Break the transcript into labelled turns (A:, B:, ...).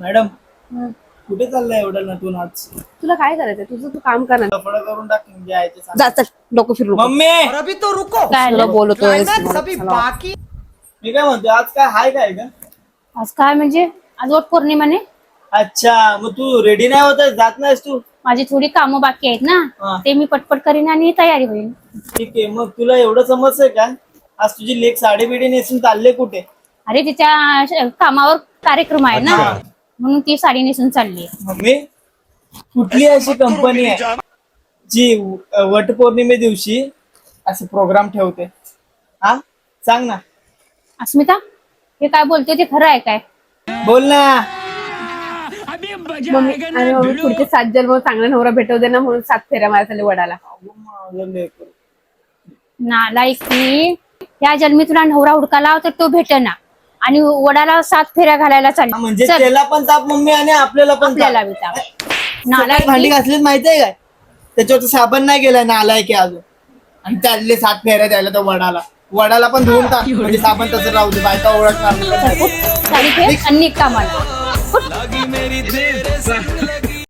A: Madam कुठे चाललंय एवढं नटून आज?
B: तुला काय करायचंय? तुझं तू काम कर ना.
A: लफडं करून टाक म्हणजे आहे ते सांग.
B: जा चल, डोकं फिरू नको.
A: मम्मी
C: और अभी तो रुको,
B: काय तुला बोलतोय?
C: क्लाइमैक्स अभी बाकी।
A: मी काय म्हणतो आज काय हाय काय का?
B: आज काय म्हणजे आज वट पौर्णिमाने
A: अच्छा मग तू रेडी नाही होत जात नाहीस तू?
B: माझी थोडी कामं बाकी आहेत
A: हा.
B: ना, ते मी पटपट करीन आणि तयारी होईल.
A: ठीक आहे मग तुला एवढं समजतंय का? आज तुझी लेक साडी बिडी नेसून चालले कुठे?
B: अरे तिच्या कामावर कार्यक्रम आहे ना, म्हणून ती साडी नेसून चालली.
A: मम्मी कुठली अशी कंपनी आहे जी वटपौर्णिमे दिवशी असं प्रोग्राम ठेवते? हा सांग ना.
B: अस्मिता, हे काय बोलतोय ते खरं आहे काय?
A: बोल ना.
B: मम्मी पुढचे 7 जन्म चांगला नवरा भेटव दे ना, म्हणून 7 फेऱ्या मारायला वडाला.
A: माझं लेकरं.
B: नालायकी, या जन्मी तुला नवरा हुडकाला तर तो भेटेना आणि वडाला 7 फेऱ्या घालायला
A: हा, म्हणजे
B: चल
A: त्याला पण ताप मम्मी आणि आपल्याला पण
B: आपल्याला
A: ताप.
B: बी ताप.
A: सकाळी भांडी घासलीच माहितीये काय? त्याच्यावरती साबण नाही गेलाय ना आलाय की अजून, आणि चालले 7 फेऱ्या द्यायला तर वडाला पण धुवून टाक म्हणजे साबण तसं राहू दे, बायका ओळखणार नाही.
B: साडी फेर आणि निघ कामाला.